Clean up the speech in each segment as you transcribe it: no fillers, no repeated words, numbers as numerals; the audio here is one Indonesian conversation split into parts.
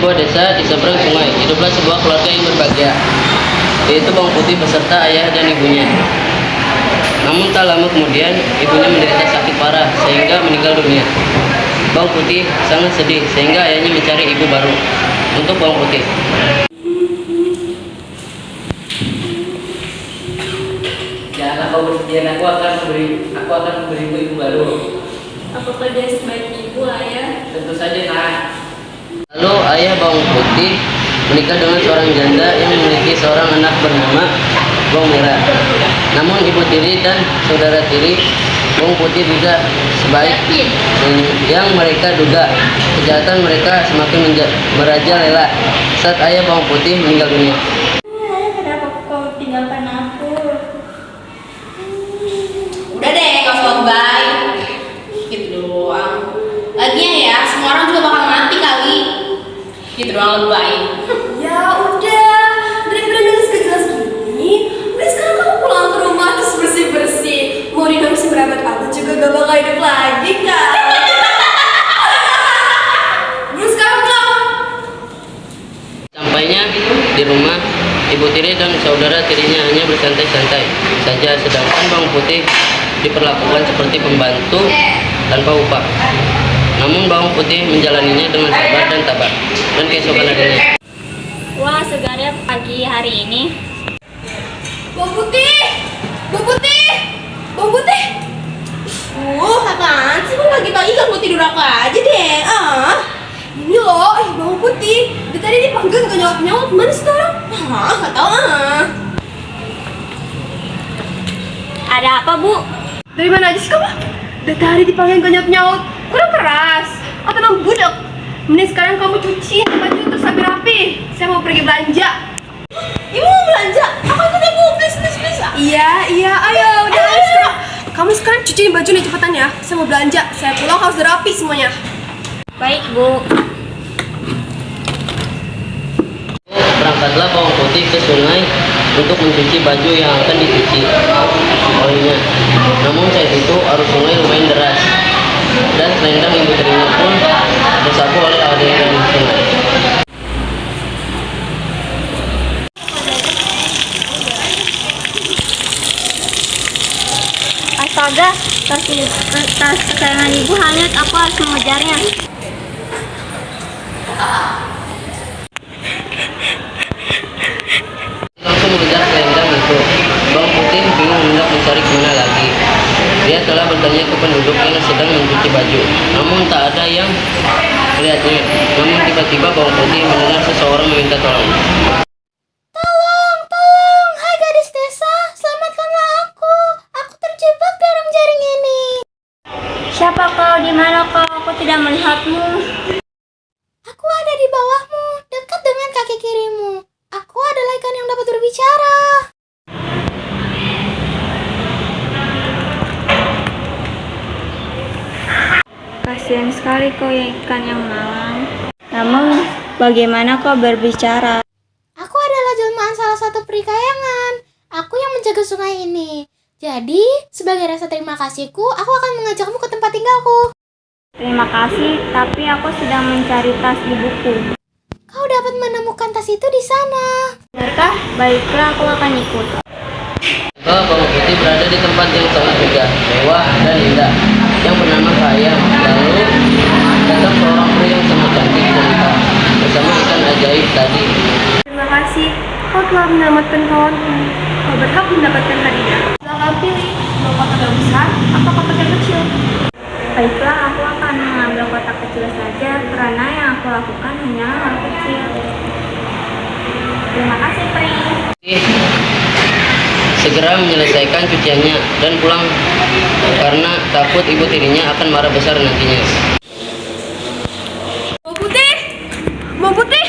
sebuah desa di seberang sungai, hiduplah sebuah keluarga yang berbahagia, yaitu bawang putih beserta ayah dan ibunya. Namun tak lama kemudian, ibunya menderita sakit parah sehingga meninggal dunia. Bawang putih sangat sedih sehingga ayahnya mencari ibu baru untuk bawang putih. Janganlah kau bersedia, aku akan memberimu ibu baru. Apakah dia sebaik ibu, ayah? Tentu saja, nak. Lalu ayah bawang putih menikah dengan seorang janda yang memiliki seorang anak bernama bawang merah. Namun ibu tiri dan saudara tiri bawang putih tidak sebaik yang mereka duga. Kejahatan mereka semakin merajalela saat ayah bawang putih meninggal dunia. Ayah, kenapa kau tinggalkan aku? Udah deh, gak usah lebay. Gitu doang. Lagian ya, semua orang juga bakal mati kali. Gitu doang lebay. Ya udah, daripada nulis gak jelas gini, udah sekarang kamu pulang ke rumah terus bersih-bersih. Mau dinamisi berabad-abad juga gak bakal hidup lagi kan? Terus sekarang pulang. Sampainya di rumah, ibu tiri dan saudara tirinya hanya bersantai-santai saja, sedangkan bawang putih diperlakukan seperti pembantu tanpa upah. Namun bawang putih menjalaninya dengan sabar dan tabah, dan keesokan harinya. Wah, segarnya pagi hari ini. Bawang putih! Bawang putih! Bawang putih! Apaan sih? Kok pagi-pagi gak mau tidur aku aja deh? Ini loh, bawang putih. Dari tadi dipanggil gak nyaut-nyaut, mana sekarang? Gak tau Ada apa, Bu? Dari mana aja sih kamu? Dari tadi dipanggil gak nyaut-nyaut, kurang keras. Atau emang budak? Mending sekarang kamu cuci baju terus rapi-rapi. Saya mau pergi belanja. Ibu mau belanja? Aku ikut ibu, please. Iya, ayo, udah sekarang. Kamu sekarang cuciin baju nih cepetan ya. Saya mau belanja, saya pulang harus udah rapi semuanya. Baik, Bu. Berangkatlah bawang putih ke sungai untuk mencuci baju yang akan dicuci olehnya. Namun saat itu arus sungai lumayan deras, dan selendang ibu tirinya pun tersapu oleh aliran sungai. Astaga, tas kesayangan ibu hanyut, aku harus mengejarnya. Langsung mengejar selendang itu. Bawang putih bingung hendak mencari kemana lagi. Dia telah bertanya ke penduduk yang sedang mencuci baju, namun tak ada yang melihatnya. Namun tiba-tiba bawang putih mendengar seseorang meminta tolong. Tolong, hai gadis desa, selamatkanlah aku. Aku terjebak dalam jaring ini. Siapa kau? Di mana kau? Aku tidak melihatmu. Aku ada di bawahmu, dekat dengan kaki kirimu. Aku adalah ikan yang dapat berbicara. Kasihan sekali kau yang ikan yang malang. Namun, bagaimana kau berbicara? Aku adalah jelmaan salah satu peri kayangan. Aku yang menjaga sungai ini. Jadi, sebagai rasa terima kasihku, aku akan mengajakmu ke tempat tinggalku. Terima kasih, tapi aku sedang mencari tas ibuku. Kau dapat menemukan tas itu di sana. Benarkah? Baiklah, aku akan ikut. Bawang putih berada di tempat yang sangat megah, mewah, dan indah, yang bernama Kayam. Lalu datang seorang pria yang sangat cantik jelita bersama ikan ajaib tadi. Terima kasih, kau telah menyelamatkan kawanku. Kau berhak mendapatkan hadiah. Silakan pilih, mau kotak yang besar atau kotak yang kecil. Baiklah, aku akan mengambil kotak kecil saja karena yang aku lakukan hanya hal kecil. Terima kasih, Pri. Segera menyelesaikan cuciannya dan pulang karena takut ibu tirinya akan marah besar nantinya. Bawang putih! Bawang putih!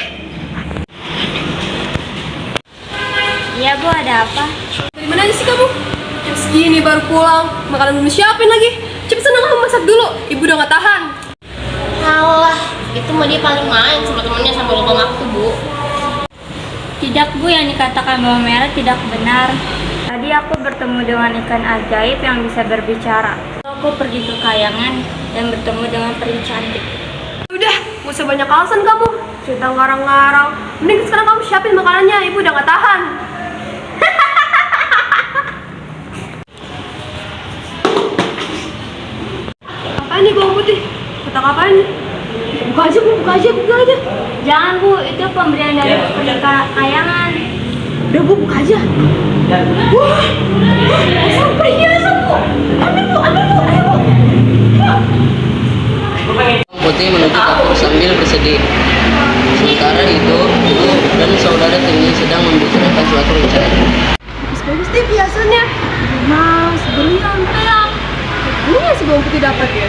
Iya, Bu, ada apa? Dari mana aja sih kamu? Jam segini baru pulang, makanan belum siapin lagi. Cepet senang kamu masak dulu, ibu udah gak tahan. Alah, itu mah dia paling main sama temennya sampai lupa waktu, Bu. Tidak, Bu, yang dikatakan bawang merah tidak benar. Tadi aku bertemu dengan ikan ajaib yang bisa berbicara. Aku pergi ke kayangan dan bertemu dengan peri cantik. Udah, gak usah banyak alasan kamu. Cerita ngarang-ngarang. Mending sekarang kamu siapin makanannya, ibu udah gak tahan. Apaan nih bawang putih? Kotak apaan nih? Buka aja bu, buka aja, buka aja. Jangan Bu, itu pemberian dari pernikahan kayangan. Udah bu, buka aja. Wah, sampai hiasan bu. Ambil bu, ambil bu, ayo bu. Bawang putih menuju dapur sambil bersedih. Sementara itu, ibu dan saudara tirinya sedang membicarakan suatu rencana. Bagus deh hiasannya. Mas, berlian, perak. Ini ya si bawang putih dapat ya.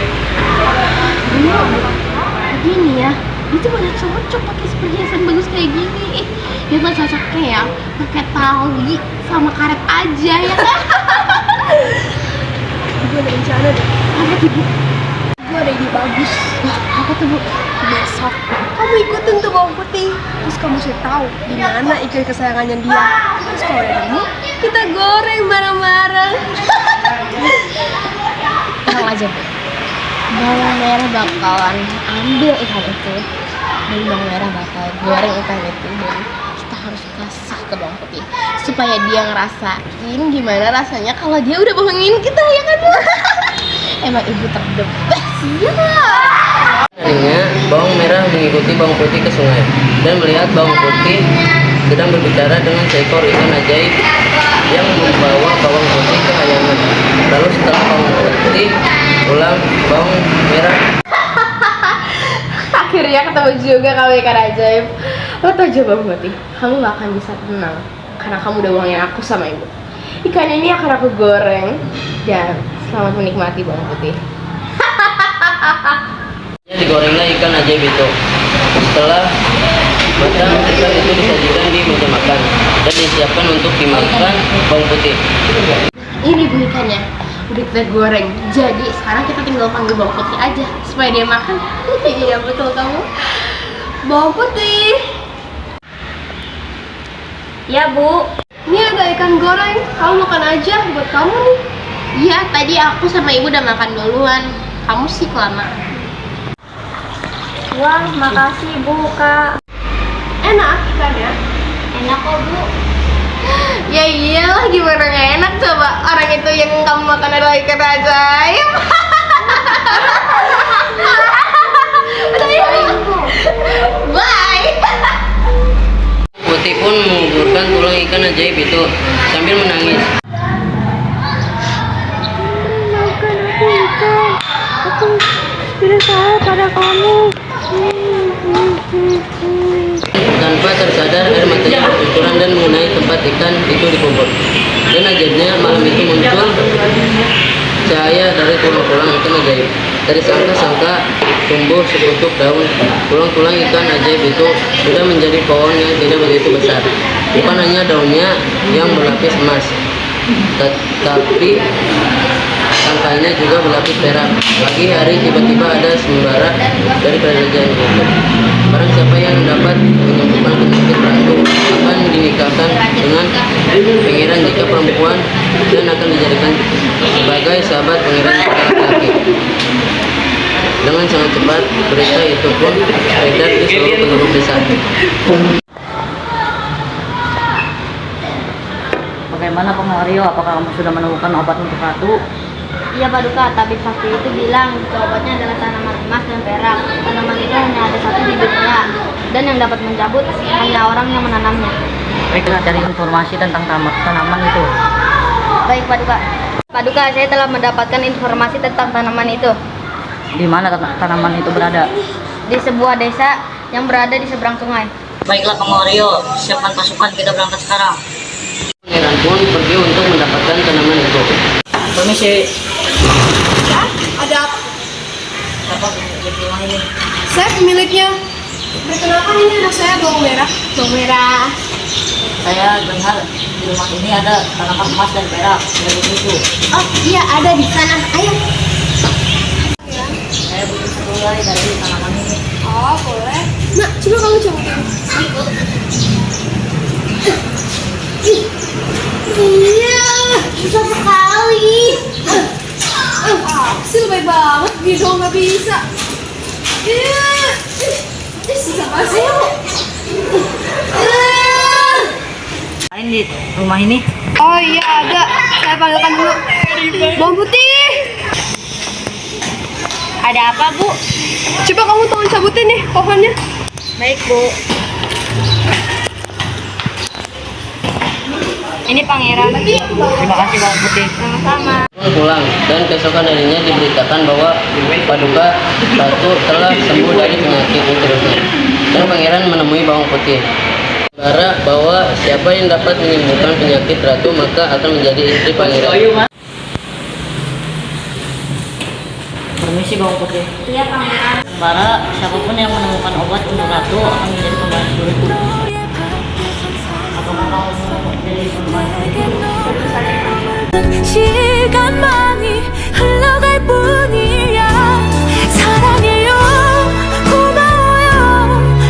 Gini ya, itu mana cocok pakai perhiasan bagus kayak gini. Dia mah cocoknya ya pakai tali sama karet aja ya kan. Gue ada rencana deh. Apa tuh Bu? Gue ada ide bagus. Apa tuh Bu? Besok kamu ikutin tuh bawang putih. Terus kamu cari tahu di mana ikan kesayangannya dia. Terus kalau udah nemu, kita goreng bareng-bareng. Tenang aja Bu. Bawang merah bakalan ambil ikan itu. Dan bawang merah bakal goreng ikan itu. Dan kita harus kasih ke bawang putih supaya dia ngerasain gimana rasanya kalau dia udah bohongin kita ya kan Bu? Emang ibu terdebes ya. Harinya, bawang merah mengikuti bawang putih ke sungai dan melihat bawang putih sedang berbicara dengan seekor ikan ajaib yang membawa bawang putih ke kayangan. Lalu setelah bawang putih pulang, bawang merah Akhirnya ketemu juga kamu ikan ajaib. Lo tau aja bawang putih, kamu gak akan bisa tenang karena kamu udah bohongin aku sama ibu. Ikan ini akan aku goreng dan selamat menikmati bawang putih. digorenglah ikan ajaib itu. Setelah matang, ikan itu disajikan di meja makan dan disiapkan untuk dimakan bawang putih. Ini bu ikannya, udah kita goreng. Jadi sekarang kita tinggal panggil bawang putih aja supaya dia makan. Iya betul kamu. Bawang putih. Ya Bu. Ini ada ikan goreng. Kamu makan aja buat kamu nih. Iya tadi aku sama ibu udah makan duluan. Kamu sih kelamaan. Wah, makasih Bu, Kak. Enak ikannya. Enak kok Bu. Ya iyalah gimana gak enak coba. Orang itu yang kamu makan adalah ikan ajaib. Udah ya. Bye. Putih pun menguburkan tulang ikan ajaib itu sambil menangis. Aku tidak salah pada kamu. Tanpa tersadar air matanya bercucuran dan mengenai tempat ikan itu dikubur. Dan akhirnya malam itu muncul cahaya dari tulang-tulang ikan ajaib. Dari sangka-sangka tumbuh sepucuk daun. Tulang-tulang ikan ajaib itu sudah menjadi pohon yang tidak begitu besar. Bukan hanya daunnya yang berlapis emas, tetapi tangkainya juga berlapis perak. Pagi hari tiba-tiba ada sembara dari kerajaan itu. Barang siapa yang dapat menyembuhkan penyakit ratu akan dinikahkan dengan pangeran jika perempuan dan akan dijadikan sebagai sahabat pangeran jika laki-laki. Dengan sangat cepat berita itu pun beredar di seluruh penduduk desa. Bagaimana Pengario? Apakah kamu sudah menemukan obat untuk ratu? Iya Pak Duka, tapi sakti itu bilang obatnya adalah tanaman emas dan perak. Tanaman itu hanya ada satu di dunia, dan yang dapat mencabut hanya orang yang menanamnya. Baik, kita cari informasi tentang tanaman itu. Baik Pak Duka. Pak Duka, saya telah mendapatkan informasi tentang tanaman itu Di mana tanaman itu berada? di sebuah desa yang berada di seberang sungai. Baiklah Pengario, siapkan pasukan, kita berangkat sekarang. Pangeran pun pergi untuk mendapatkan tanaman itu. Permisi. Ya, ada apa? Apa pemilik rumah ini? Saya pemiliknya. Kenapa ini anak saya bawang merah? Bawang merah. Saya dengar di rumah ini ada tanaman emas dan perak. Tidak begitu. Oh iya ada di sana. Ayo. Saya butuh satu helai dari tanaman ini. Oh, boleh. Nah, coba kamu cobain. Iya, bisa sekali. Sih lebih banget gitu nggak bisa. Iya. Lain di rumah ini. Oh iya ada, saya panggilkan dulu. Bawang putih. Ada apa, Bu? Coba kamu tolong cabutin nih pohonnya. Baik, Bu. Ini pangeran. Terima kasih Bang Putih. Sama-sama. Pun pulang dan keesokan harinya diberitakan bahwa Paduka Ratu telah sembuh dari penyakit uterusnya. Dan pangeran menemui Bawang Putih. Bara bahwa siapa yang dapat menyembuhkan penyakit ratu maka akan menjadi istri pangeran. Permisi Bang Putih. Iya, pangeran. Para siapapun yang menemukan obat untuk ratu akan menjadi pembantu. Apakah kamu mau jadi pembantu? 시간만이 흘러갈 뿐이야 사랑해요 고마워요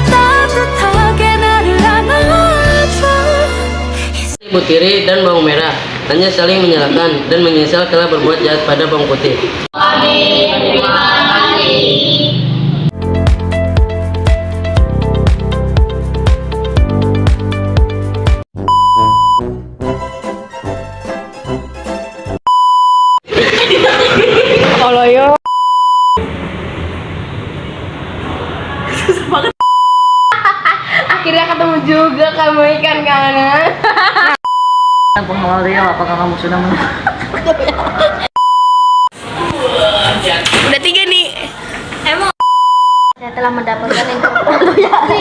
따뜻하게 나를 안아줘 Ibu Tiri dan Bawang Merah hanya saling menyalahkan dan menyesal telah berbuat jahat pada Bawang Putih. Akhirnya ketemu juga kamu ikan kanan. Pengawal Rio, apakah kamu sudah menemukan? Udah 3 nih. Saya telah mendapatkan informasi